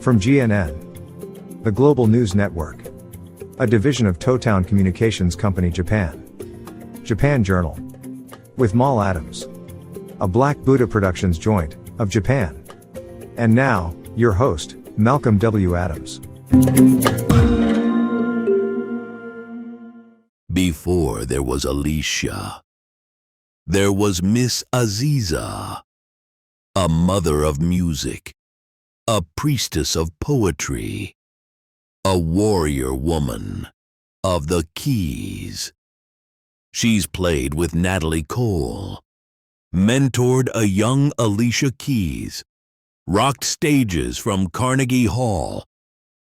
From GNN, the global news network, a division of Totown Communications Company Japan. Japan Journal. With Mal Adams. A Black Buddha Productions joint, of Japan. And now, your host, Malcolm W. Adams. Before there was Alicia, there was Miss Aziza, a mother of music, a priestess of poetry, a warrior woman of the Keys. She's played with Natalie Cole, mentored a young Alicia Keys, rocked stages from Carnegie Hall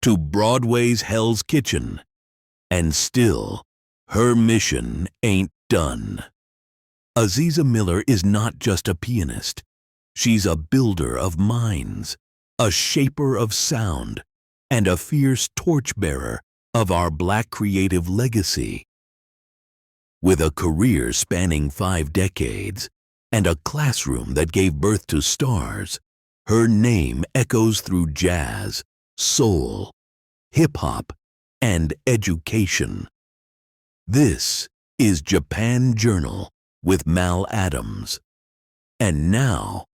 to Broadway's Hell's Kitchen, and still, her mission ain't done. Aziza Miller is not just a pianist. She's a builder of minds, a shaper of sound, and a fierce torchbearer of our Black creative legacy. With a career spanning 5 decades and a classroom that gave birth to stars, her name echoes through jazz, soul, hip-hop, and education. This is Japan Journal with Mal Adams. And now,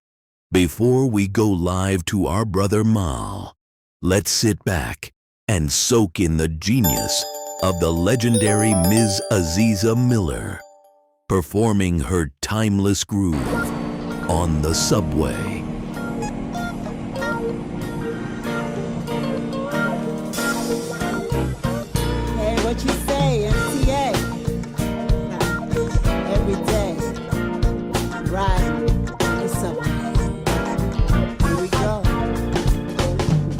before we go live to our brother Mal, let's sit back and soak in the genius of the legendary Ms. Aziza Miller, performing her timeless groove on the subway. Hey, what you say, MTA? Every day, riding the subway. Here we go.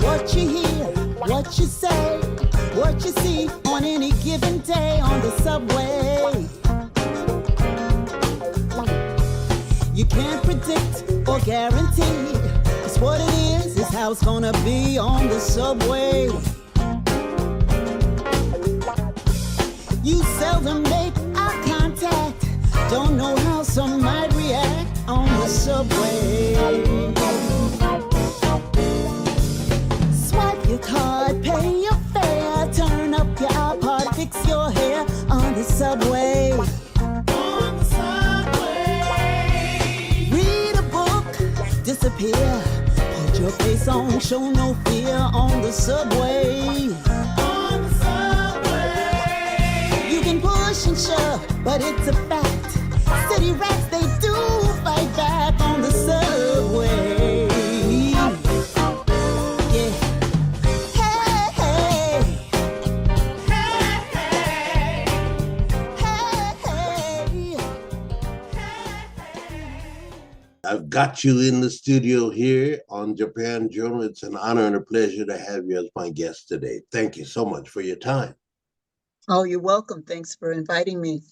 What you hear, what you say, what you see on any given day on the subway. You can't predict or guarantee, 'cause what it is how it's gonna be on the subway. You seldom make eye contact, don't know how some might react on the subway. Swipe your card, pay your fare, turn up your iPod, fix your hair on the subway. On the subway. Read a book, disappear, put your face on, show no fear on the subway. On the subway. You can push and shove, but it's a fact. City rats, they do fight back on the subway. Yeah. Hey, hey. Hey, hey. Hey, hey. I've got you in the studio here on Japan Journal. It's an honor and a pleasure to have you as my guest today. Thank you so much for your time. Oh, you're welcome. Thanks for inviting me.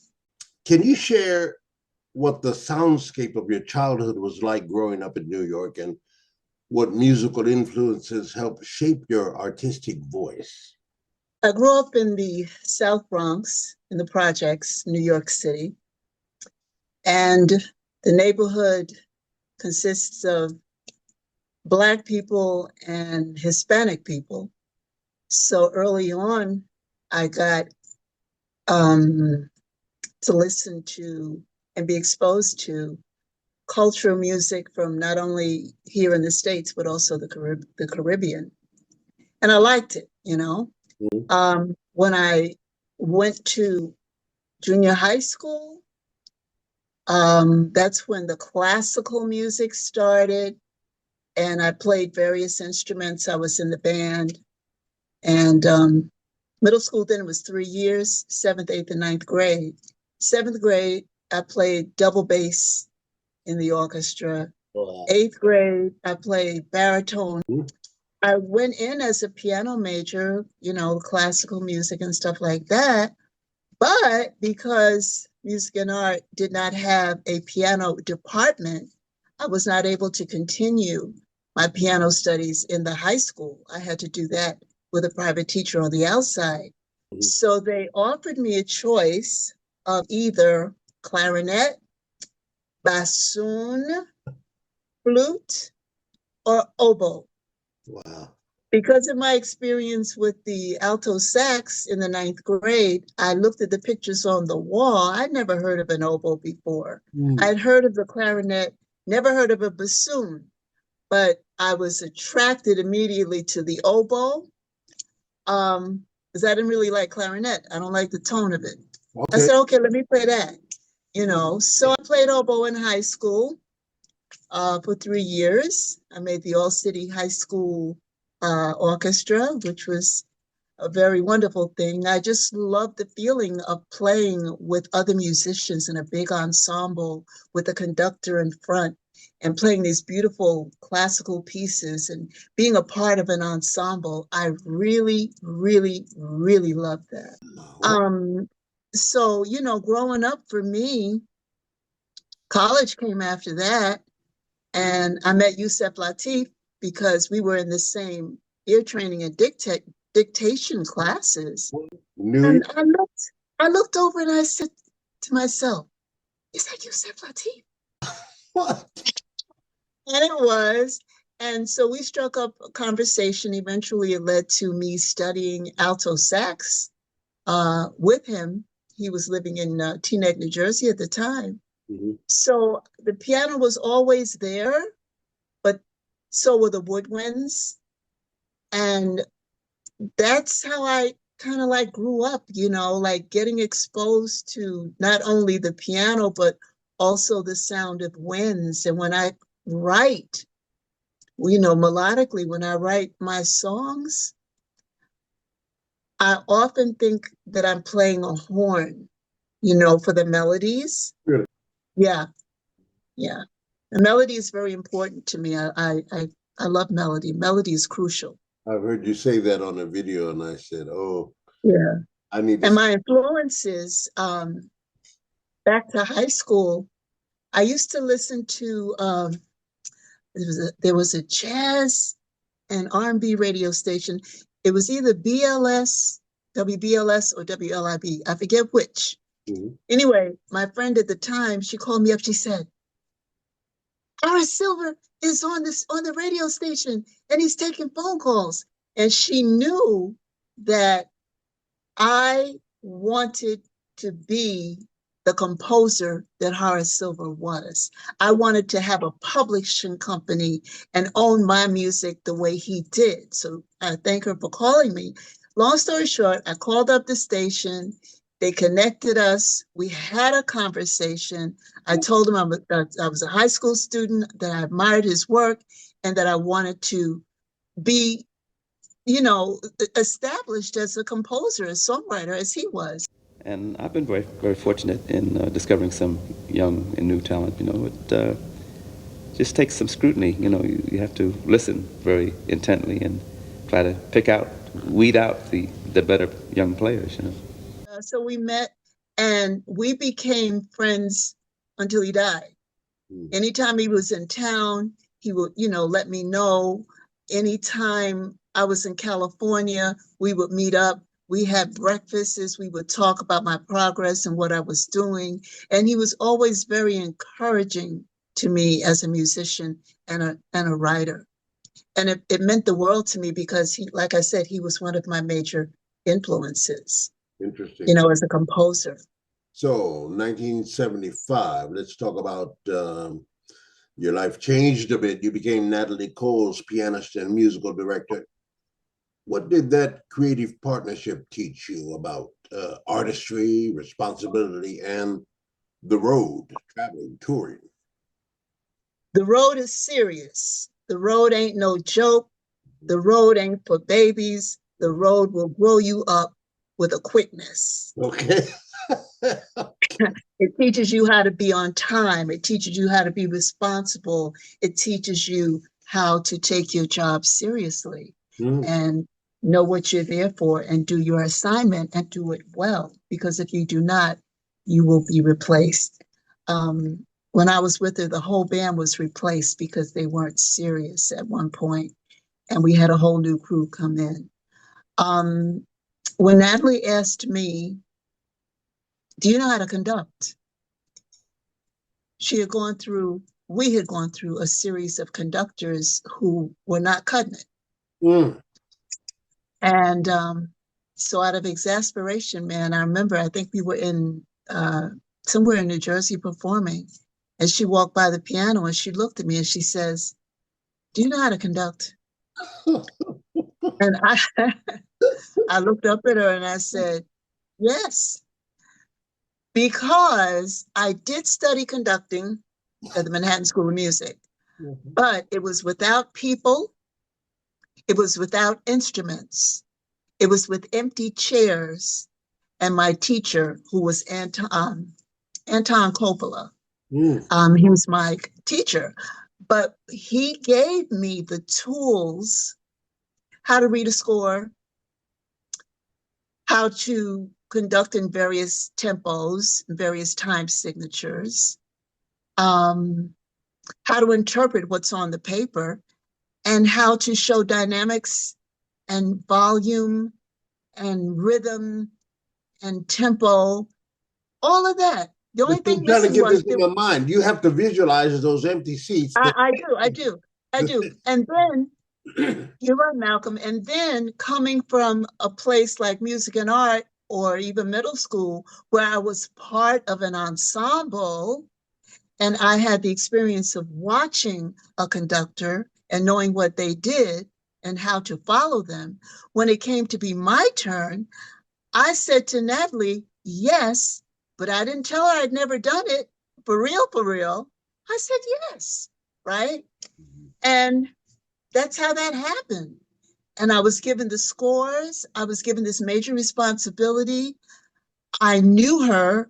Can you share what the soundscape of your childhood was like growing up in New York and what musical influences helped shape your artistic voice? I grew up in the South Bronx, in the projects, New York City. And the neighborhood consists of Black people and Hispanic people. So early on, I got to listen to and be exposed to cultural music from not only here in the States, but also the Caribbean. And I liked it, you know. Mm-hmm. When I went to junior high school, that's when the classical music started, and I played various instruments. I was in the band, and middle school then was 3 years, 7th, 8th, and 9th grade. 7th grade, I played double bass in the orchestra. Wow. 8th grade, I played baritone. Mm-hmm. I went in as a piano major, you know, classical music and stuff like that. But because music and art did not have a piano department, I was not able to continue my piano studies in the high school. I had to do that with a private teacher on the outside. Mm-hmm. So they offered me a choice of either clarinet, bassoon, flute, or oboe. Wow. Because of my experience with the alto sax in the 9th grade, I looked at the pictures on the wall. I'd never heard of an oboe before. I'd heard of the clarinet, never heard of a bassoon, but I was attracted immediately to the oboe because I didn't really like clarinet. I don't like the tone of it. I said, okay, let me play that. So I played oboe in high school for 3 years. I made the All-City High School orchestra, which was a very wonderful thing. I just loved the feeling of playing with other musicians in a big ensemble with a conductor in front and playing these beautiful classical pieces and being a part of an ensemble. I really, really, really loved that. So, growing up for me, college came after that, and I met Yusef Lateef because we were in the same ear training and dictation classes. And I looked over and I said to myself, is that Yusef Lateef? What? And it was. And so we struck up a conversation. Eventually, it led to me studying alto sax with him. He was living in Teaneck, New Jersey at the time. So the piano was always there, but so were the woodwinds. And that's how I kind of like grew up, like getting exposed to not only the piano, but also the sound of winds. And when I write, melodically, when I write my songs, I often think that I'm playing a horn, for the melodies. Really? Yeah. Yeah. The melody is very important to me. I love melody. Melody is crucial. I've heard you say that on a video, and I said, "Oh, yeah." I need to." And my influences, back to high school, I used to listen to there was a jazz and R&B radio station. It was either BLS, WBLS, or WLIB. I forget which. Anyway, my friend at the time, she called me up. She said, Horace Silver is on the radio station and he's taking phone calls. And she knew that I wanted to be the composer that Horace Silver was. I wanted to have a publishing company and own my music the way he did. So I thank her for calling me. Long story short, I called up the station. They connected us. We had a conversation. I told him I was a high school student, that I admired his work, and that I wanted to be, established as a composer, a songwriter, as he was. And I've been very, very fortunate in discovering some young and new talent. It just takes some scrutiny. You have to listen very intently and try to weed out the better young players. So we met and we became friends until he died. Anytime he was in town, he would, let me know. Anytime I was in California, we would meet up. We had breakfasts. We would talk about my progress and what I was doing. And he was always very encouraging to me as a musician and a writer. And it meant the world to me because he, like I said, he was one of my major influences. Interesting. As a composer. So 1975, let's talk about your life changed a bit. You became Natalie Cole's pianist and musical director. What did that creative partnership teach you about artistry, responsibility, and the road, traveling, touring? The road is serious. The road ain't no joke. The road ain't for babies. The road will grow you up with a quickness. Okay. It teaches you how to be on time. It teaches you how to be responsible. It teaches you how to take your job seriously and know what you're there for and do your assignment and do it well. Because if you do not, you will be replaced. When I was with her, the whole band was replaced because they weren't serious at one point, and we had a whole new crew come in. When Natalie asked me, do you know how to conduct? We had gone through a series of conductors who were not cutting it. And so out of exasperation, man, I remember, I think we were in somewhere in New Jersey performing, and she walked by the piano and she looked at me and she says, "Do you know how to conduct?" And I looked up at her and I said, "Yes," because I did study conducting at the Manhattan School of Music, but it was without people, it was without instruments, it was with empty chairs, and my teacher, who was Anton Coppola. He was my teacher, but he gave me the tools, how to read a score, how to conduct in various tempos, various time signatures, how to interpret what's on the paper, and how to show dynamics and volume and rhythm and tempo, all of that. The only thing I'm trying to missing get was this in my mind. You have to visualize those empty seats. I do. And then you're right, Malcolm. And then coming from a place like music and art, or even middle school, where I was part of an ensemble, and I had the experience of watching a conductor and knowing what they did and how to follow them. When it came to be my turn, I said to Natalie, yes, but I didn't tell her I'd never done it. For real, for real. I said yes, right? And that's how that happened. And I was given the scores. I was given this major responsibility. I knew her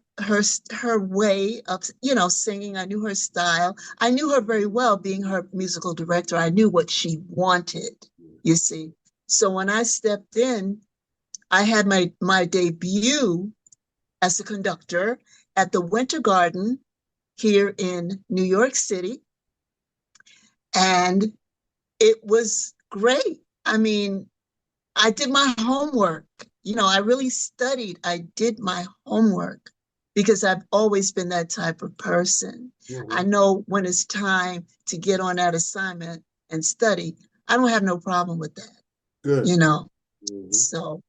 way of, singing. I knew her style. I knew her very well, being her musical director. I knew what she wanted, you see. So when I stepped in, I had my debut as a conductor at the Winter Garden here in New York City. And it was great. I mean, I did my homework. I really studied. I did my homework because I've always been that type of person. I know when it's time to get on that assignment and study. I don't have no problem with that. Good. So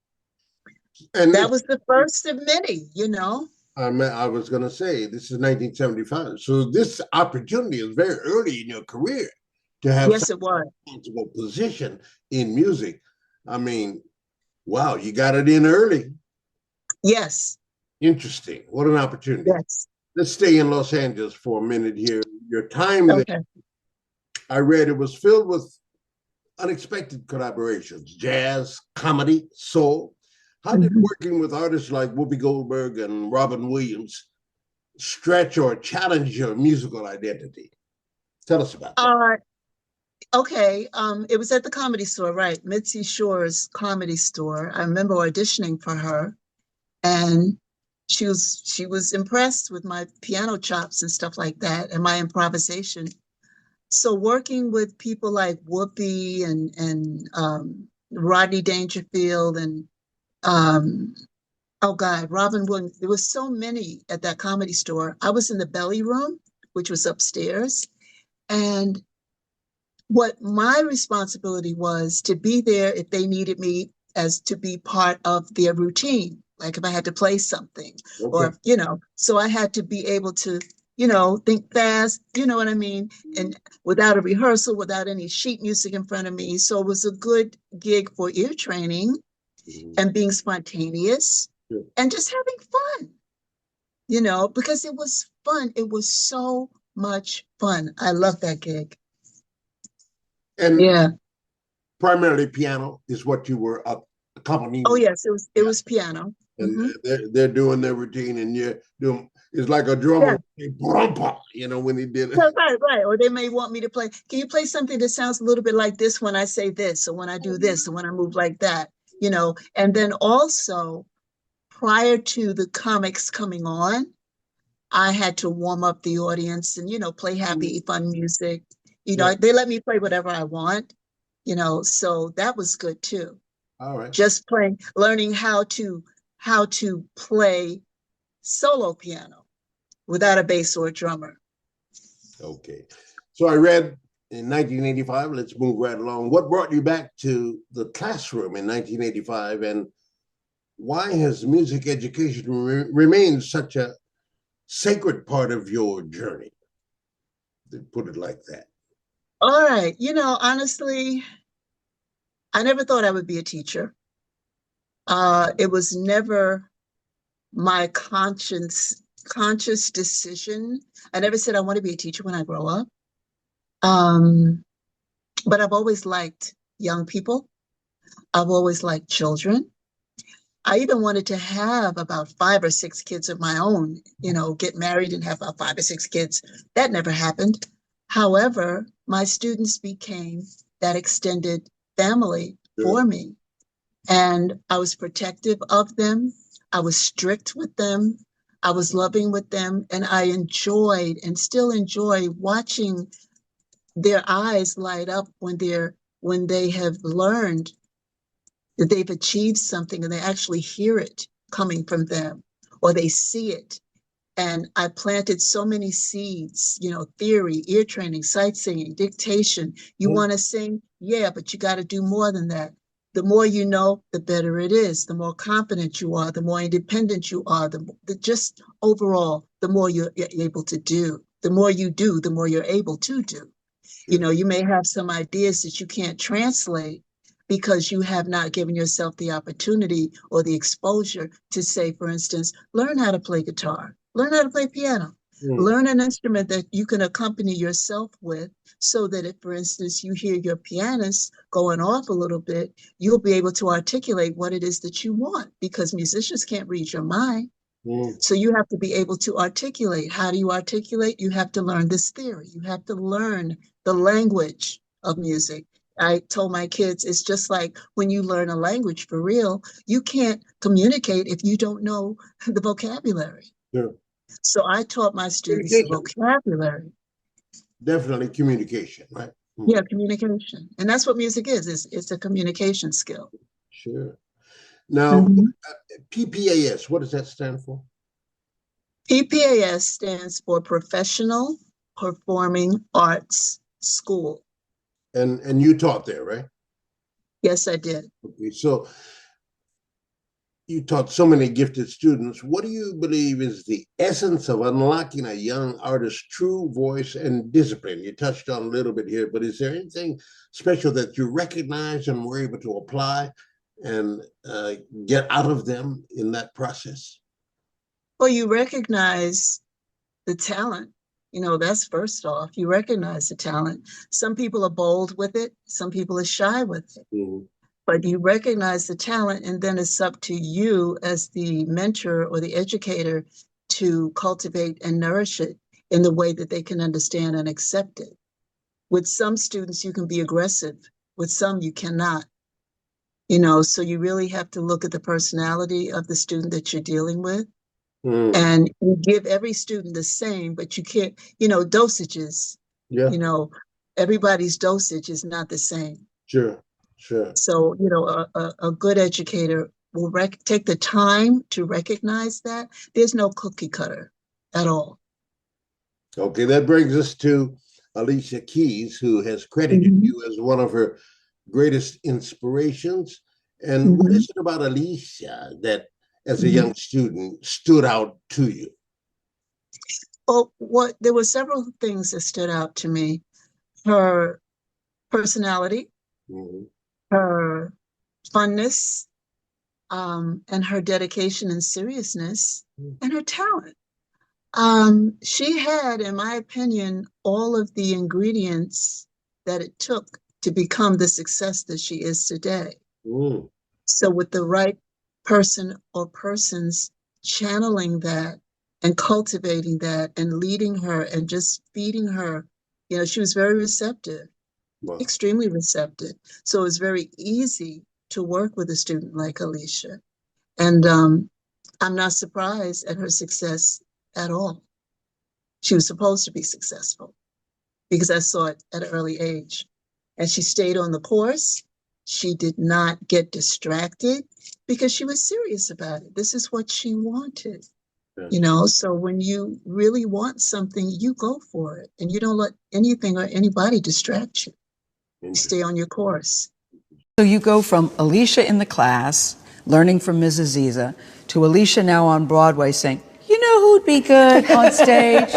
And that was the first of many, I was going to say, this is 1975. So this opportunity is very early in your career to have Yes, it was. a responsible position in music. I mean, wow, you got it in early. Yes. Interesting. What an opportunity. Yes. Let's stay in Los Angeles for a minute here. Your time there, I read it was filled with unexpected collaborations, jazz, comedy, soul. How did working with artists like Whoopi Goldberg and Robin Williams stretch or challenge your musical identity? Tell us about that. Okay, it was at the Comedy Store, right? Mitzi Shore's Comedy Store. I remember auditioning for her, and she was impressed with my piano chops and stuff like that, and my improvisation. So working with people like Whoopi and Rodney Dangerfield and Robin Williams. There was so many at that Comedy Store. I was in the belly room, which was upstairs, and what my responsibility was to be there if they needed me as to be part of their routine, like if I had to play something or, so I had to be able to, think fast, you know what I mean? And without a rehearsal, without any sheet music in front of me. So it was a good gig for ear training and being spontaneous and just having fun, because it was fun. It was so much fun. I love that gig. And primarily piano is what you were accompanying. Oh yes, it was piano. And they're doing their routine, and you're doing. It's like a drummer, when he did it. Right. Or they may want me to play. Can you play something that sounds a little bit like this when I say this, or when I do this, or when I move like that? And then also prior to the comics coming on, I had to warm up the audience and play happy, fun music. They let me play whatever I want, so that was good too. All right. Just learning how to play solo piano without a bass or a drummer. Okay. So I read in 1985, let's move right along. What brought you back to the classroom in 1985, and why has music education remained such a sacred part of your journey? To put it like that. All right. Honestly, I never thought I would be a teacher. It was never my conscious decision. I never said I want to be a teacher when I grow up. But I've always liked young people. I've always liked children. I even wanted to have about 5 or 6 kids of my own, get married and have about 5 or 6 kids. That never happened. However, my students became that extended family for me. And I was protective of them. I was strict with them. I was loving with them. And I enjoyed and still enjoy watching their eyes light up when they have learned that they've achieved something and they actually hear it coming from them, or they see it. And I planted so many seeds, theory, ear training, sight singing, dictation. You want to sing? Yeah, but you got to do more than that. The more you know, the better it is. The more confident you are, the more independent you are, just overall, the more you're able to do. The more you do, the more you're able to do. You may have some ideas that you can't translate because you have not given yourself the opportunity or the exposure to, say, for instance, learn how to play guitar, learn how to play piano, learn an instrument that you can accompany yourself with, so that if, for instance, you hear your pianist going off a little bit, you'll be able to articulate what it is that you want, because musicians can't read your mind. So you have to be able to articulate. How do you articulate? You have to learn this theory. You have to learn the language of music. I told my kids, it's just like when you learn a language for real, you can't communicate if you don't know the vocabulary. So I taught my students the vocabulary. Definitely communication, right? Yeah, communication. And that's what music is. It's a communication skill. Sure. Now, PPAS, what does that stand for? PPAS stands for Professional Performing Arts School. And you taught there, right? Yes, I did. Okay, so you taught so many gifted students. What do you believe is the essence of unlocking a young artist's true voice and discipline? You touched on a little bit here, but is there anything special that you recognize and were able to apply and get out of them in that process? Well, you recognize the talent. That's first off. You recognize the talent. Some people are bold with it. Some people are shy with it. But you recognize the talent, and then it's up to you as the mentor or the educator to cultivate and nourish it in the way that they can understand and accept it. With some students, you can be aggressive. With some, you cannot. So you really have to look at the personality of the student that you're dealing with. And you give every student the same, but you can't, dosages. Everybody's dosage is not the same. Sure. So, a good educator will take the time to recognize that. There's no cookie cutter at all. Okay, that brings us to Alicia Keys, who has credited you as one of her greatest inspirations. And what is it about Alicia that, as a young student, stood out to you? Oh, there were several things that stood out to me. Her personality, her funness, and her dedication and seriousness, and her talent. She had, in my opinion, all of the ingredients that it took to become the success that she is today. So with the right person or persons channeling that and cultivating that and leading her and just feeding her, she was very receptive, extremely receptive. So it was very easy to work with a student like Alicia. And I'm not surprised at her success at all. She was supposed to be successful because I saw it at an early age. And she stayed on the course. She did not get distracted because she was serious about it. This is what she wanted. Yeah. You know, so when you really want something, you go for it, and you don't let anything or anybody distract you. You stay on your course. So you go from Alicia in the class, learning from Ms. Aziza, to Alicia now on Broadway saying, you know who'd be good on stage?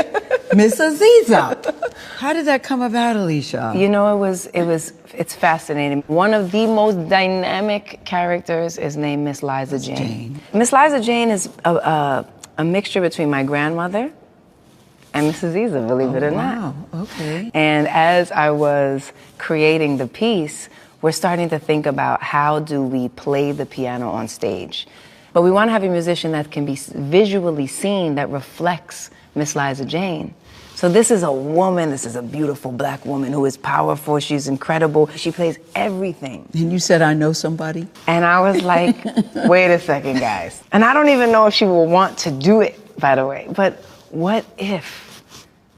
Miss Aziza. How did that come about, Alicia? You know, it's fascinating. One of the most dynamic characters is named Miss Liza Jane. Miss Liza Jane is a mixture between my grandmother and Miss Aziza, believe it or not. Wow, okay. And as I was creating the piece, we're starting to think about how do we play the piano on stage. But we want to have a musician that can be visually seen that reflects Miss Liza Jane. So this is a woman, this is a beautiful black woman who is powerful, she's incredible. She plays everything. And you said, I know somebody? And I was like, wait a second, guys. And I don't even know if she will want to do it, by the way. But what if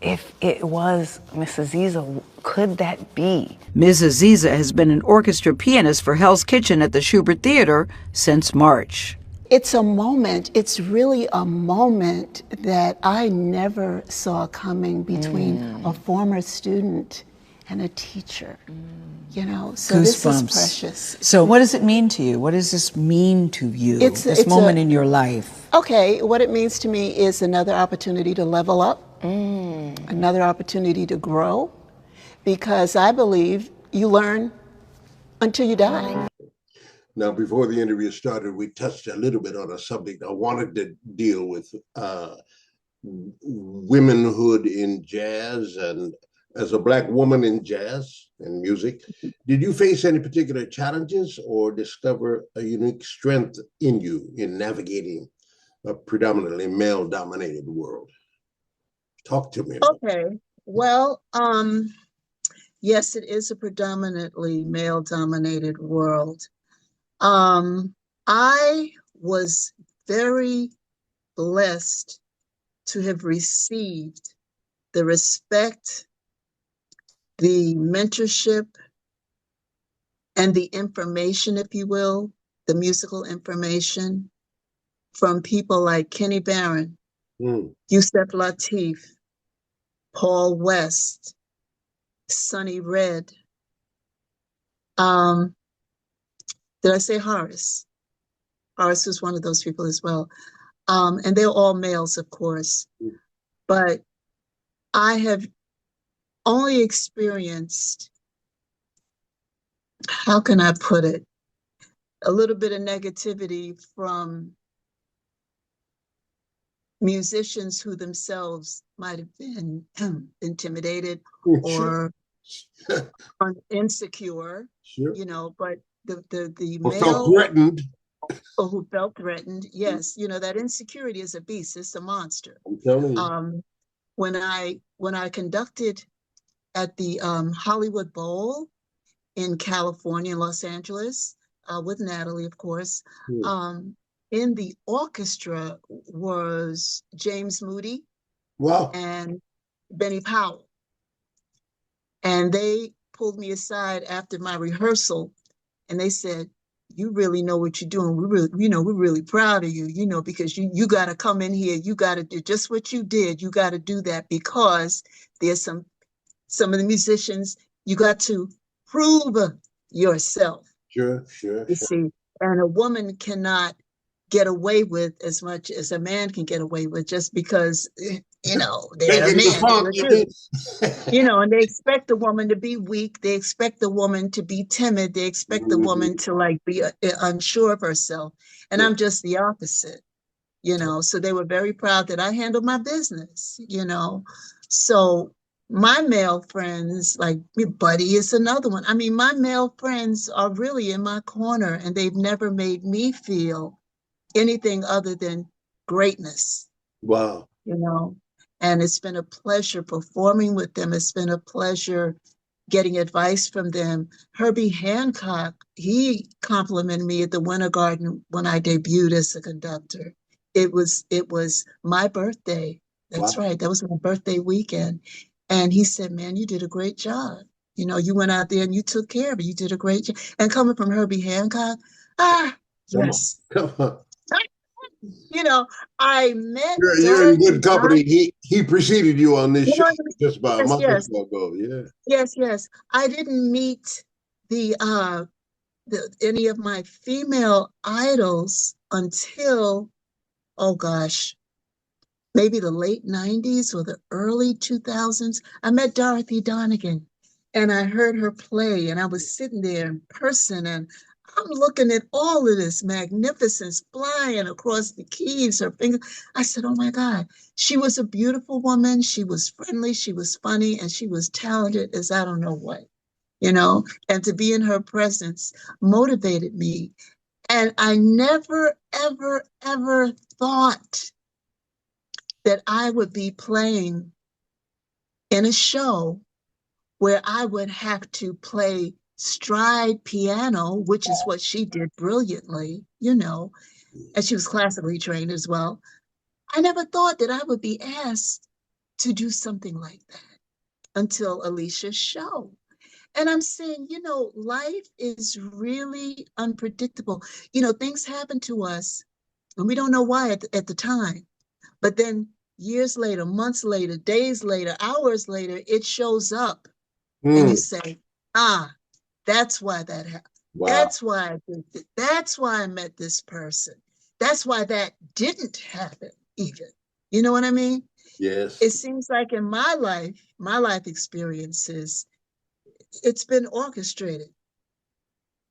it was Miss Aziza? Could that be? Ms. Aziza has been an orchestra pianist for Hell's Kitchen at the Shubert Theater since March. It's a moment, it's really a moment that I never saw coming between a former student and a teacher, you know, so Goosebumps. This is precious. So what does it mean to you? What does this mean to you, this moment in your life? Okay, what it means to me is another opportunity to level up, another opportunity to grow, because I believe you learn until you die. Now, before the interview started, we touched a little bit on a subject I wanted to deal with, womanhood in jazz. And as a Black woman in jazz and music, did you face any particular challenges or discover a unique strength in you in navigating a predominantly male-dominated world? Talk to me. Okay, well, yes, it is a predominantly male-dominated world. I was very blessed to have received the respect, the mentorship, and the information, if you will, the musical information from people like Kenny Barron, Yusef Lateef, Paul West, Sonny Red. Did I say Horace? Horace was one of those people as well. And they're all males, of course. But I have only experienced, how can I put it, a little bit of negativity from musicians who themselves might have been intimidated or insecure, you know, but the male felt threatened. Or who felt threatened, yes, you know, that insecurity is a beast, it's a monster. I'm telling you. When I conducted at the Hollywood Bowl in California, Los Angeles, with Natalie, of course, in the orchestra was James Moody, wow, and Benny Powell. And they pulled me aside after my rehearsal and they said, you really know what you're doing. We're really proud of you, you know, because you got to come in here. You got to do just what you did. You got to do that because there's some of the musicians, you got to prove yourself. Sure. You see, and a woman cannot get away with as much as a man can get away with just because, you know, they're a man. You know, and they expect the woman to be weak. They expect the woman to be timid. They expect the woman to like be unsure of herself. And I'm just the opposite, you know. So they were very proud that I handled my business, you know. So my male friends, like Buddy is another one. I mean, my male friends are really in my corner and they've never made me feel anything other than greatness. Wow. You know, and it's been a pleasure performing with them. It's been a pleasure getting advice from them. Herbie Hancock, he complimented me at the Winter Garden when I debuted as a conductor. It was my birthday. That's right. That was my birthday weekend. And he said, man, you did a great job. You know, you went out there and you took care of it. You did a great job. And coming from Herbie Hancock, yes. Come on. You know, I met You're in Dorothy good company. Dodd. He preceded you on this You show know, just about a yes, month or yes, so ago. Yeah. yes, yes. I didn't meet the any of my female idols until, oh gosh, maybe the late 90s or the early 2000s. I met Dorothy Donegan and I heard her play, and I was sitting there in person, and I'm looking at all of this magnificence flying across the keys, her fingers. I said, oh my God, she was a beautiful woman. She was friendly, she was funny, and she was talented as I don't know what, you know, and to be in her presence motivated me. And I never, ever, ever thought that I would be playing in a show where I would have to play stride piano, which is what she did brilliantly, you know, and she was classically trained as well. I never thought that I would be asked to do something like that until Alicia's show. And I'm saying, you know, life is really unpredictable. You know, things happen to us and we don't know why at the time. But then years later, months later, days later, hours later, it shows up and you Hmm. say, ah, that's why that happened. Wow. That's why I did it. That's why I met this person. That's why that didn't happen even. You know what I mean? Yes. It seems like in my life experiences, it's been orchestrated.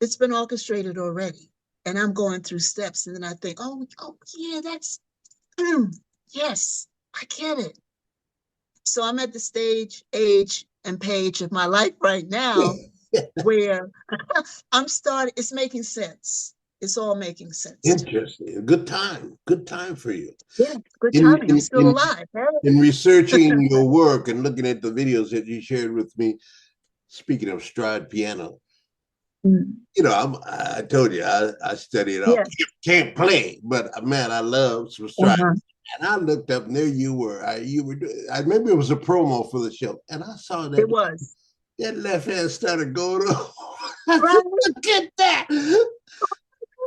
It's been orchestrated already. And I'm going through steps. And then I think, oh yeah, that's, yes, I get it. So I'm at the stage, age, and page of my life right now where it's making sense. It's all making sense to me. Interesting. Good time. Good time for you. Yeah, good In timing. I'm in still in alive. in researching your work and looking at the videos that you shared with me, speaking of stride piano, Mm. you know, I told you I studied up. Yeah. Can't play, but man, I love some stride. Uh-huh. And I looked up, and there you were. You were. I maybe it was a promo for the show, and I saw It was. that left hand started going on. I said, Right. look at that.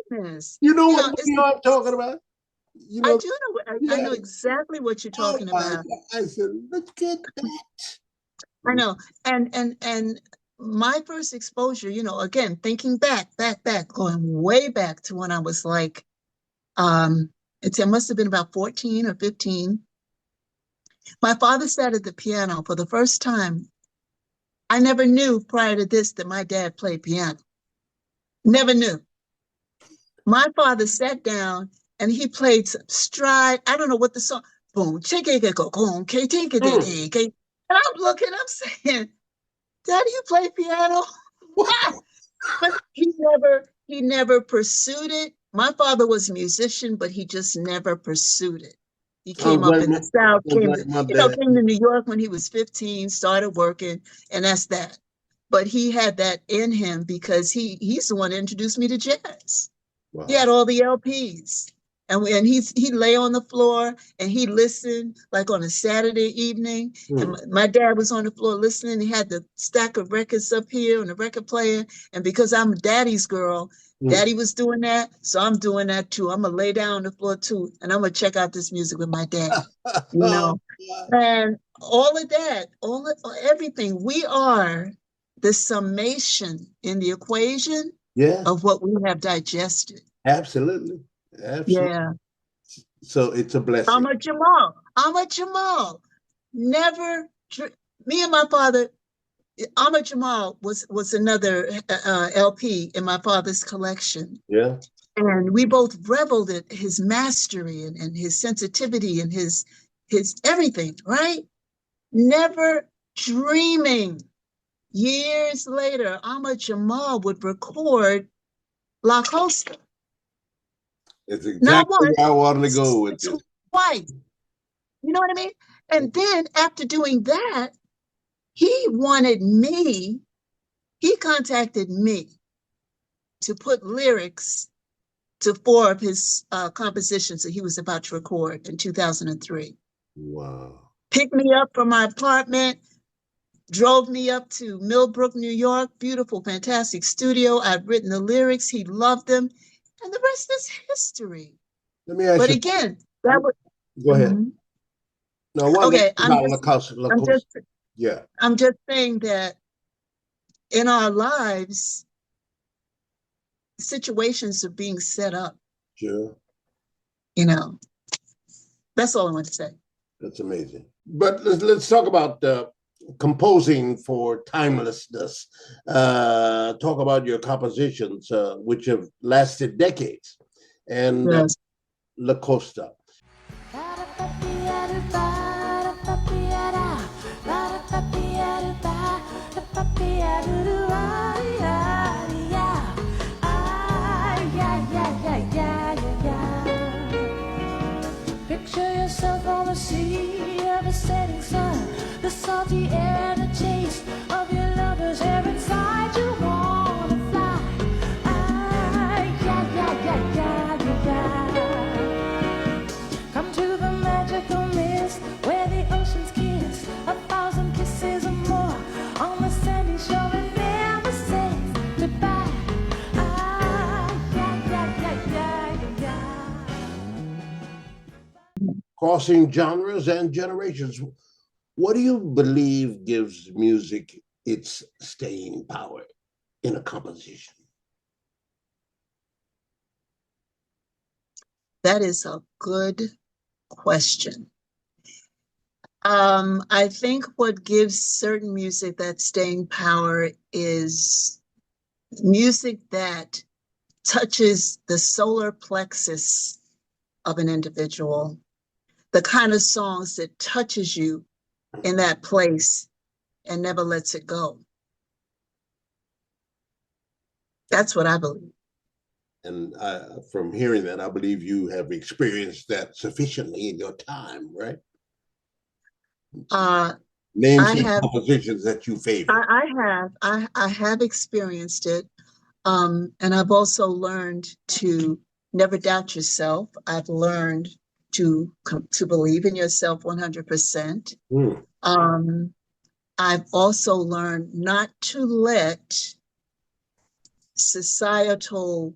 Goodness. You know You what know, it's video I'm talking about? You I know, do know I yeah. know exactly what you're Oh talking my about. God. I said, look at that. I know. And my first exposure, you know, again, thinking back, going way back to when I was like it must have been about 14 or 15. My father sat at the piano for the first time. I never knew prior to this that my dad played piano. Never knew. My father sat down and he played some stride. I don't know what the song. Boom, chink go, boom, tink Mm. it, and I'm looking, I'm saying, Daddy, you play piano? But he never pursued it. My father was a musician, but he just never pursued it. He came Sounds up like in the South, my dad. came to New York when he was 15, started working, and that's that. But he had that in him because he's the one that introduced me to jazz. He Wow. had all the LPs. And he'd lay on the floor and he listened like on a Saturday evening. And Mm. my dad was on the floor listening. He had the stack of records up here on the record player. And because I'm daddy's girl, Mm. daddy was doing that. So I'm doing that too. I'm gonna lay down on the floor too. And I'm gonna check out this music with my daddy, you Oh, know. And all of that, everything, we are the summation in the equation yeah, of what we have digested. absolutely. Absolutely. Yeah. So it's a blessing. Ahmad Jamal. Ahmad Jamal. Never, me and my father, Ahmad Jamal was another LP in my father's collection. Yeah. And we both reveled in his mastery and his sensitivity and his everything, right? Never dreaming. Years later, Ahmad Jamal would record La Costa. It's Not exactly once, where I wanted to go with this. twice. You know what I mean? And then after doing that, he wanted me, he contacted me to put lyrics to 4 of his compositions that he was about to record in 2003. Wow. Picked me up from my apartment, drove me up to Millbrook, New York, beautiful, fantastic studio. I'd written the lyrics, he loved them, and the rest is history. Let me ask But you. again, that would. Go ahead. Mhm. No, one Okay, about Lacoste. Yeah, I'm just saying that in our lives, situations are being set up, sure. you know. That's all I want to say. That's amazing. But let's talk about composing for timelessness. Talk about your compositions, which have lasted decades, and Yes. La Costa. Picture yourself on the sea of a setting sun, the salty air and the taste of your lover's hair inside. You wanna fly. Come to the magical mist where the oceans kiss, 1,000 kisses or more on the sandy shore and never say goodbye. Crossing genres and generations. What do you believe gives music its staying power in a composition? That is a good question. I think what gives certain music that staying power is music that touches the solar plexus of an individual, the kind of songs that touches you in that place and never lets it go. That's what I believe. And from hearing that, I believe you have experienced that sufficiently in your time, right? Name I some have, compositions that you favor. I have experienced it. And I've also learned to never doubt yourself. I've learned to believe in yourself 100%. I've also learned not to let societal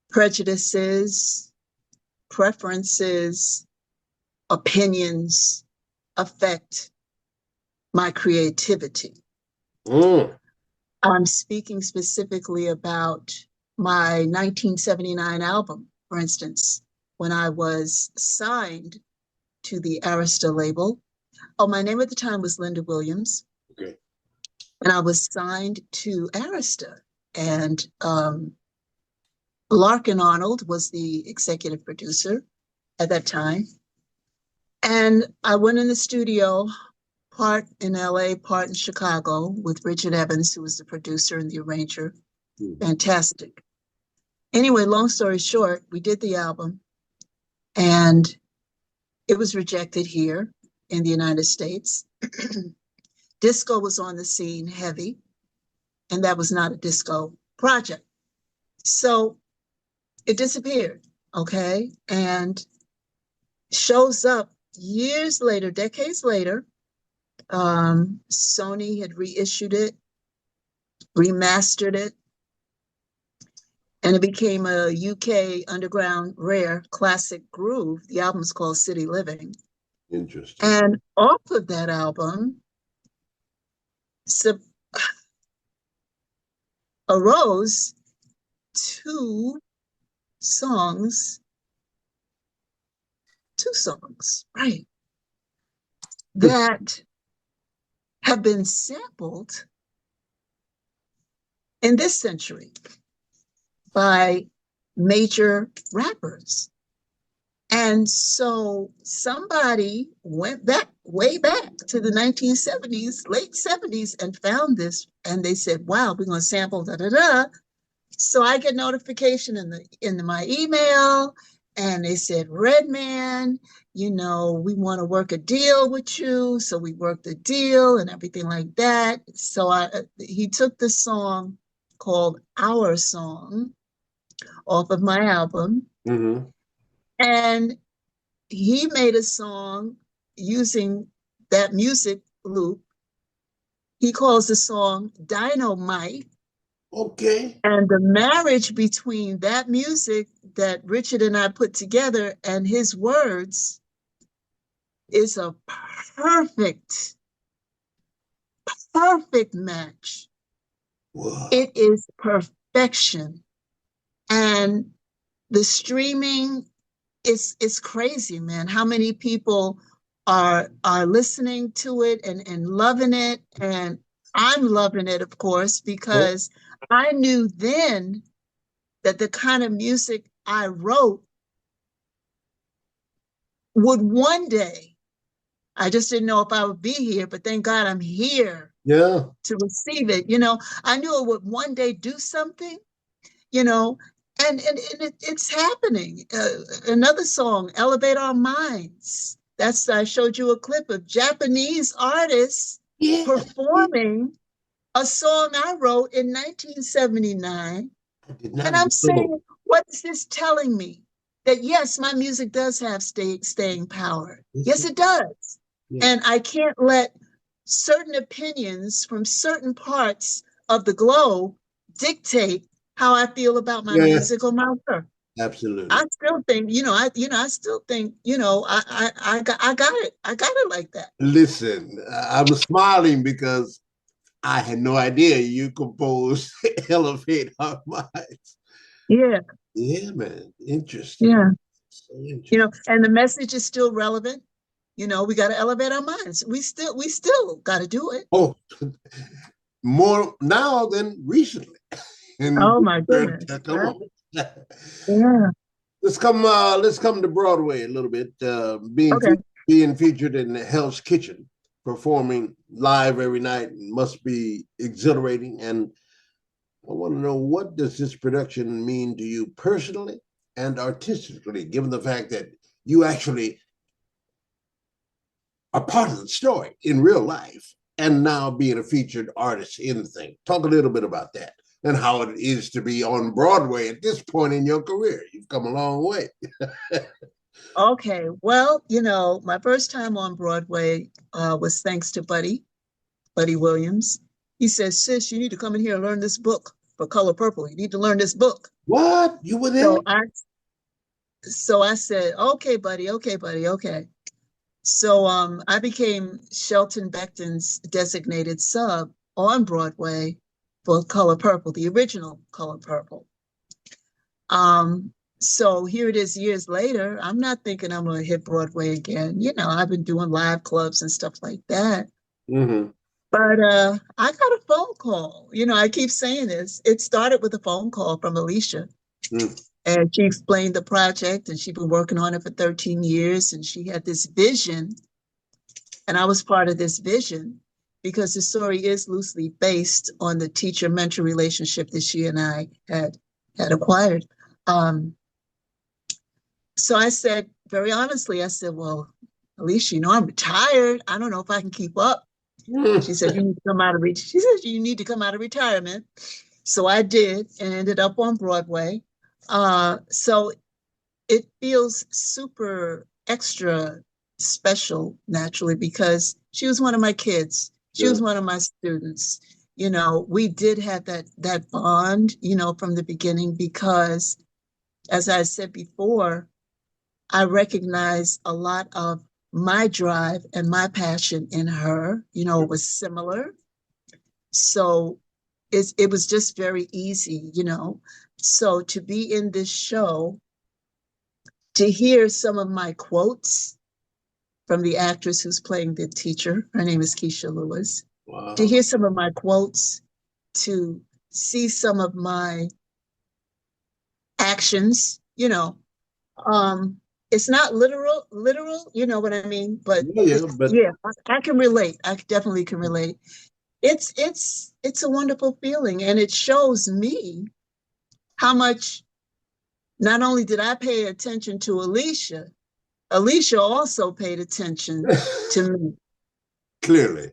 prejudices, preferences, opinions affect my creativity. I'm speaking specifically about my 1979 album, for instance, when I was signed to the Arista label. Oh, my name at the time was Linda Williams. Okay. And I was signed to Arista. And Larkin Arnold was the executive producer at that time. And I went in the studio, part in LA, part in Chicago, with Richard Evans, who was the producer and the arranger. Fantastic. Anyway, long story short, we did the album and it was rejected here in the United States. Disco was on the scene heavy, and that was not a disco project. So it disappeared, okay? And shows up years later, decades later. Sony had reissued it, remastered it, and it became a UK underground rare classic groove. The album's called City Living. Interesting. And off of that album arose two songs, right, that have been sampled in this century by major rappers. And so somebody went back, way back to the 1970s, late 70s, and found this, and they said, wow, we're going to sample da-da-da. So I get notification in my email, and they said, Redman, you know, we want to work a deal with you. So we worked the deal and everything like that. So he took the song called Our Song off of my album. And he made a song using that music loop. He calls the song Dynamite. Okay. And the marriage between that music that Richard and I put together and his words is a perfect, perfect match. Wow. It is perfection. And the streaming is crazy, man. How many people are listening to it and loving it. And I'm loving it, of course, because I knew then that the kind of music I wrote would one day, I just didn't know if I would be here, but thank God I'm here Yeah. to receive it. I knew it would one day do something, you know, and it's happening. Another song, Elevate Our Minds. I showed you a clip of Japanese artists Yeah. performing a song I wrote in 1979. I did not And I'm know. saying, what is this telling me? That yes, my music does have staying power. Yes, it does. Yeah. And I can't let certain opinions from certain parts of the globe dictate how I feel about my Yeah. music or my work. Absolutely. I still think, I still think, I got it. I got it like that. Listen, I'm smiling because I had no idea you composed Elevate Our Minds. Yeah, Yeah, man. Interesting. yeah. So interesting. And the message is still relevant. We got to elevate our minds. We still got to do it. Oh, more now than recently. Oh my goodness. Come on. Yeah. Let's come to Broadway a little bit. Okay. Being featured in Hell's Kitchen, performing live every night must be exhilarating. And I want to know, what does this production mean to you personally and artistically, given the fact that you actually are part of the story in real life and now being a featured artist in the thing? Talk a little bit about that and how it is to be on Broadway at this point in your career. You've come a long way. Okay. Well, my first time on Broadway was thanks to Buddy Williams. He says, "Sis, you need to come in here and learn this book for Color Purple. You need to learn this book." What? You were there? So I said, okay, buddy, okay. So I became Shelton Becton's designated sub on Broadway for Color Purple, the original Color Purple. So here it is years later. I'm not thinking I'm going to hit Broadway again. I've been doing live clubs and stuff like that. Mm-hmm. But I got a phone call. I keep saying this. It started with a phone call from Alicia. Mm. And she explained the project, and she'd been working on it for 13 years. And she had this vision. And I was part of this vision because the story is loosely based on the teacher-mentor relationship that she and I had acquired. So I said, very honestly, well, Alicia, I'm retired. I don't know if I can keep up. She said, you need to come out of retirement. So I did, and ended up on Broadway. So it feels super extra special, naturally, because she was one of my kids. She was one of my students. We did have that bond, from the beginning, because, as I said before, I recognize a lot of my drive and my passion in her, was similar. So it was just very easy, So to be in this show, to hear some of my quotes from the actress who's playing the teacher, her name is Keisha Lewis. Wow. To hear some of my quotes, to see some of my actions, it's not literal, you know what I mean? But yeah, I can relate. I definitely can relate. It's a wonderful feeling, and it shows me how much not only did I pay attention to Alicia also paid attention to me. Clearly.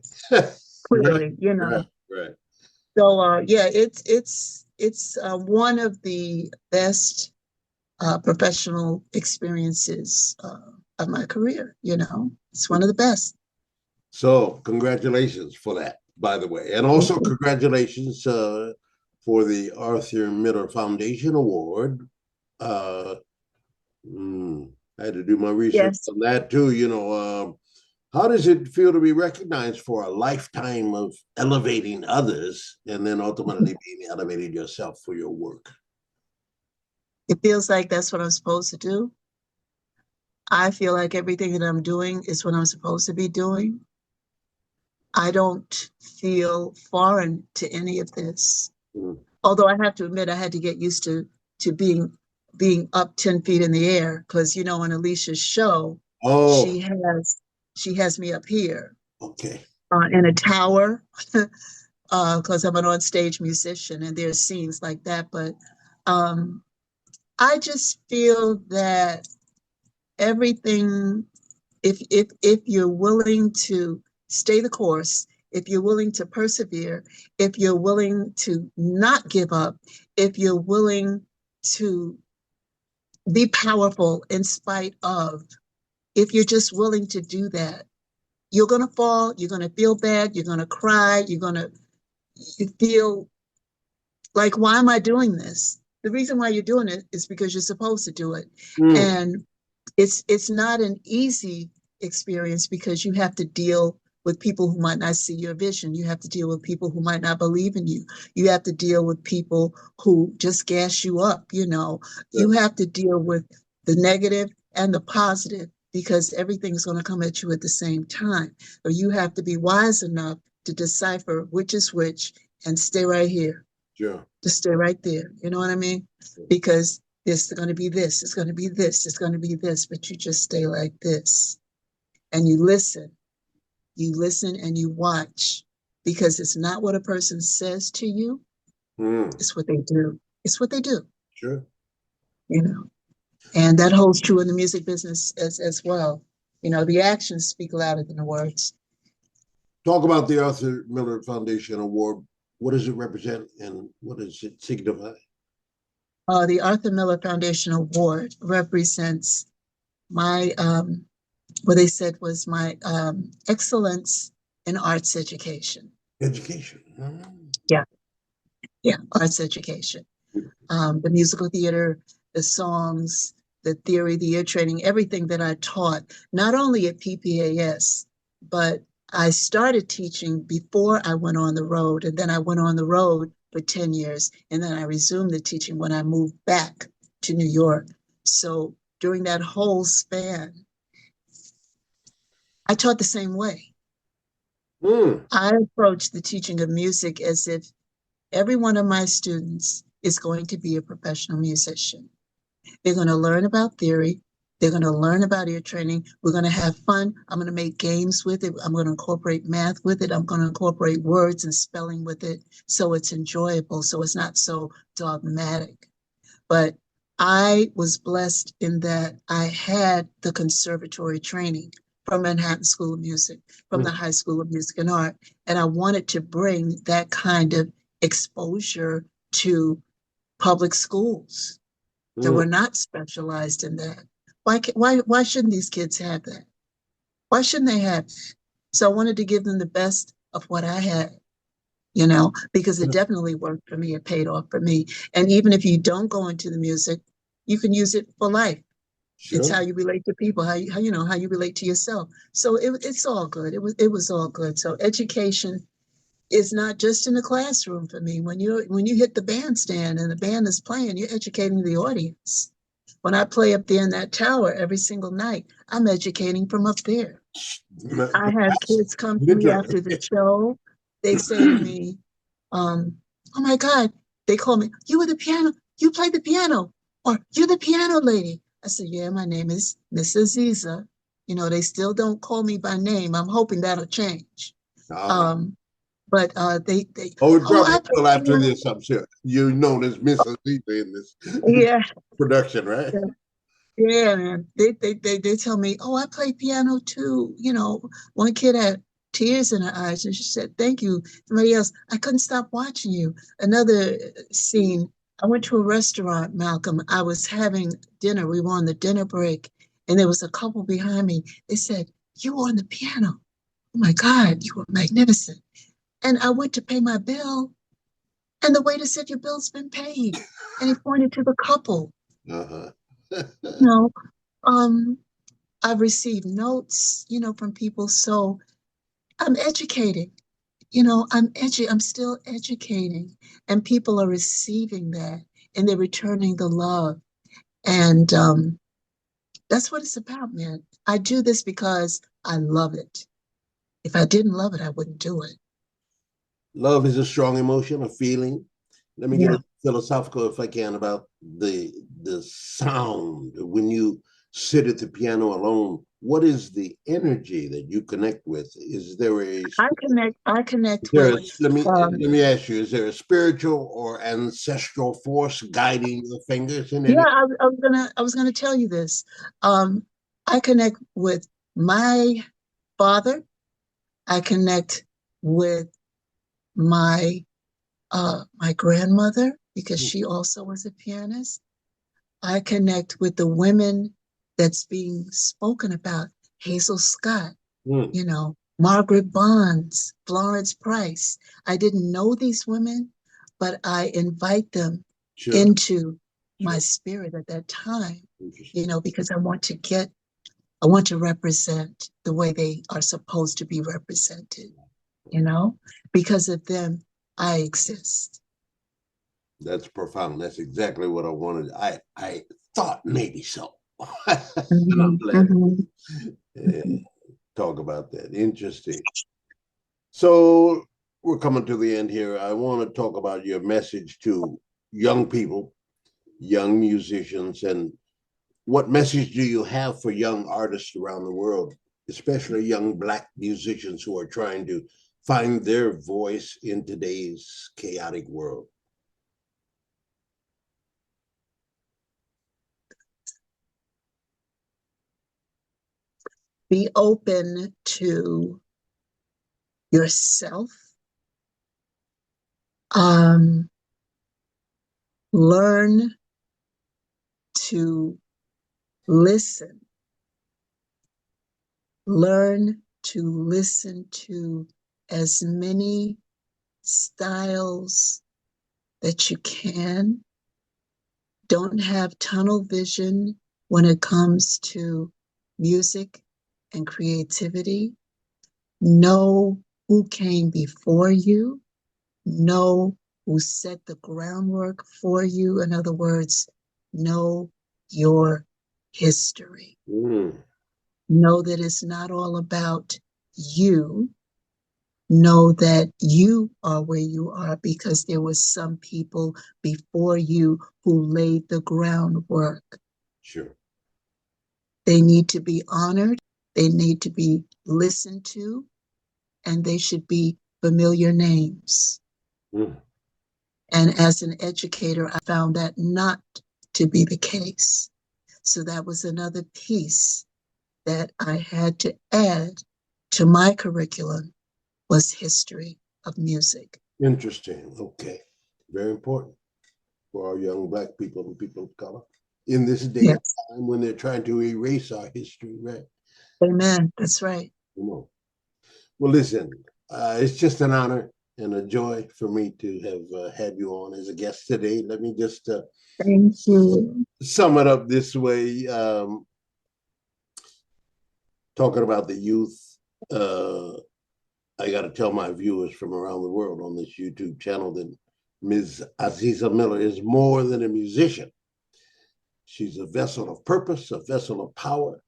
Clearly, Right. So yeah, it's one of the best professional experiences of my career. It's one of the best. So congratulations for that, by the way. And also congratulations for the Arthur Miller Foundation Award. I had to do my research Yes. on that too. How does it feel to be recognized for a lifetime of elevating others and then ultimately being elevated yourself for your work? It feels like that's what I'm supposed to do. I feel like everything that I'm doing is what I'm supposed to be doing. I don't feel foreign to any of this. Mm. Although I have to admit, I had to get used to being up 10 feet in the air, because on Alicia's show, Oh, she has me up here okay. in a tower, because I'm an on-stage musician, and there's scenes like that. But I just feel that everything, if you're willing to stay the course, if you're willing to persevere, if you're willing to not give up, if you're willing to be powerful in spite of, if you're just willing to do that, you're going to fall, you're going to feel bad, you're going to cry, you're going to feel like, why am I doing this? The reason why you're doing it is because you're supposed to do it. Mm. And it's not an easy experience, because you have to deal with people who might not see your vision. You have to deal with people who might not believe in you. You have to deal with people who just gas you up. You have to deal with the negative and the positive, because everything's going to come at you at the same time. So you have to be wise enough to decipher which is which and stay right here. Sure. Just stay right there. You know what I mean? Because it's going to be this, it's going to be this, it's going to be this, but you just stay like this. And you listen and you watch, because it's not what a person says to you, it's what they do. It's what they do. Sure. And that holds true in the music business as well. The actions speak louder than the words. Talk about the Arthur Miller Foundation Award. What does it represent and what does it signify? The Arthur Miller Foundation Award represents my, what they said was my excellence in arts education. Education. Yeah, arts education. The musical theater, the songs, the theory, the ear training, everything that I taught, not only at PPAS, but I started teaching before I went on the road, and then I went on the road for 10 years, and then I resumed the teaching when I moved back to New York. So during that whole span, I taught the same way. I approached the teaching of music as if every one of my students is going to be a professional musician. They're going to learn about theory. They're going to learn about ear training. We're going to have fun. I'm going to make games with it. I'm going to incorporate math with it. I'm going to incorporate words and spelling with it, so it's enjoyable, so it's not so dogmatic. But I was blessed in that I had the conservatory training from Manhattan School of Music, from the High School of Music and Art, and I wanted to bring that kind of exposure to public schools that were not specialized in that. Why shouldn't these kids have that? Why shouldn't they have that? So I wanted to give them the best of what I had, because it definitely worked for me. It paid off for me. And even if you don't go into the music, you can use it for life. Sure. It's how you relate to people, how you relate to yourself. So it's all good. It was all good. So education is not just in the classroom for me. When you hit the bandstand and the band is playing, you're educating the audience. When I play up there in that tower every single night, I'm educating from up there. I have kids come to me after the show. They say to me, oh my God, they call me, you were the piano, you played the piano, or you're the piano lady. I said, yeah, my name is Miss Aziza. They still don't call me by name. I'm hoping that'll change. But they we probably will after this, I'm sure. You're known as Miss Aziza in this production, right? Yeah, man. They tell me, oh, I play piano too. One kid had tears in her eyes, and she said, thank you. Somebody else, I couldn't stop watching you. Another scene, I went to a restaurant, Malcolm. I was having dinner. We were on the dinner break, and there was a couple behind me. They said, you were on the piano. Oh my God, you were magnificent. And I went to pay my bill, And the waiter said, your bill's been paid. And he pointed to the couple. Uh-huh. You know, I've received notes, from people. So I'm educating. I'm still educating, and people are receiving that, and they're returning the love. And that's what it's about, man. I do this because I love it. If I didn't love it, I wouldn't do it. Love is a strong emotion, a feeling. Let me get Yeah. a philosophical, if I can, about the sound when you sit at the piano alone. What is the energy that you connect with? Is there a I connect with let me ask you, is there a spiritual or ancestral force guiding your fingers in yeah, any? I was gonna tell you this. I connect with my father. I connect with my grandmother because she also was a pianist. I connect with the women that's being spoken about, Hazel Scott, Hmm, Margaret Bonds, Florence Price. I didn't know these women, but I invite them sure, into my sure. spirit at that time, Interesting. because I want to represent the way they are supposed to be represented, because of them, I exist. That's profound. That's exactly what I wanted. I thought maybe so. And I'm Mhm, glad mhm. talk about that. Interesting. So we're coming to the end here. I want to talk about your message to young people, young musicians, and what message do you have for young artists around the world, especially young Black musicians who are trying to find their voice in today's chaotic world? Be open to yourself. Um, learn to listen. Learn to listen to as many styles that you can. Don't have tunnel vision when it comes to music and creativity. Know who came before you. Know who set the groundwork for you. In other words, know your history. Mm, Know that it's not all about you. Know that you are where you are because there was some people before you who laid the groundwork. sure. They need to be honored. They need to be listened to, and they should be familiar names. Mm, And as an educator, I found that not to be the case. So that was another piece that I had to add to my curriculum, was history of music. interesting. Okay. Very important for our young Black people and people of color in this day and Yes. time when they're trying to erase our history, right? Amen. That's right. Come on. Well, listen, it's just an honor and a joy for me to have had you on as a guest today. Let me just Thank you. sum it up this way. Talking about the youth, I got to tell my viewers from around the world on this YouTube channel that Ms. Aziza Miller is more than a musician. She's a vessel of purpose, a vessel of power,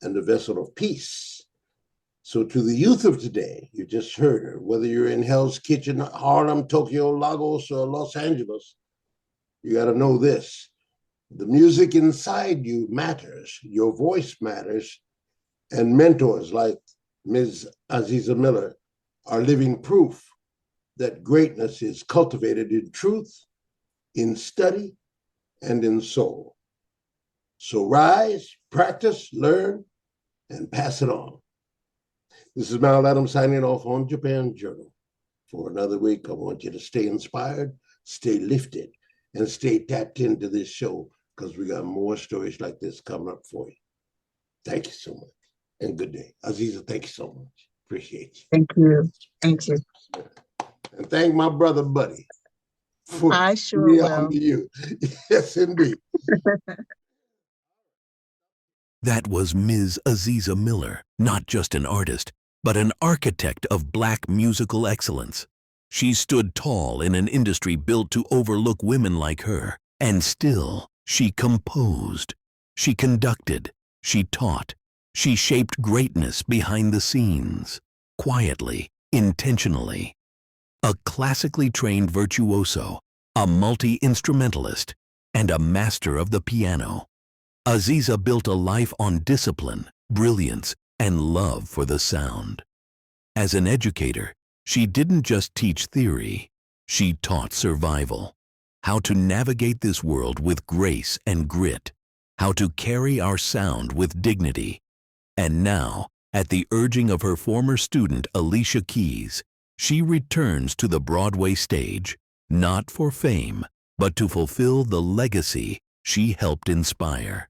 and a vessel of peace. So, to the youth of today, you just heard her, whether you're in Hell's Kitchen, Harlem, Tokyo, Lagos, or Los Angeles, you got to know this: the music inside you matters, your voice matters, and mentors like Ms. Aziza Miller are living proof that greatness is cultivated in truth, in study, and in soul. So rise, practice, learn, and pass it on. This is Mal Adams signing off on Japan Journal. For another week, I want you to stay inspired, stay lifted, and stay tapped into this show because we got more stories like this coming up for you. Thank you so much. And good day. Aziza, thank you so much. Appreciate Thank you. Thank you. you. And thank my brother, Buddy. for I sure me will. on you. Yes, indeed. That was Ms. Aziza Miller, not just an artist, but an architect of black musical excellence. She stood tall in an industry built to overlook women like her, and still, she composed, she conducted, she taught, she shaped greatness behind the scenes, quietly, intentionally. A classically trained virtuoso, a multi-instrumentalist, and a master of the piano, Aziza built a life on discipline, brilliance, and love for the sound. As an educator, she didn't just teach theory, she taught survival. How to navigate this world with grace and grit, how to carry our sound with dignity. And now, at the urging of her former student Alicia Keys, she returns to the Broadway stage, not for fame, but to fulfill the legacy she helped inspire.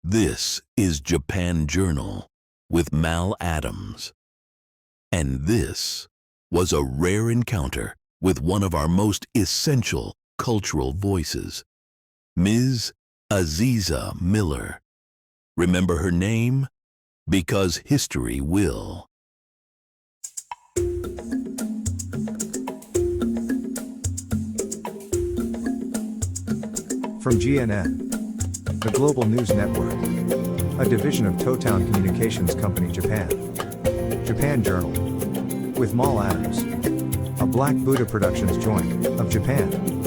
This is Japan Journal with Mal Adams. And this was a rare encounter with one of our most essential cultural voices, Ms. Aziza Miller. Remember her name? Because history will. From GNN, the Global News Network, a division of Totown Communications Company Japan. Japan Journal. With Mal Adams. A Black Buddha Productions joint of Japan.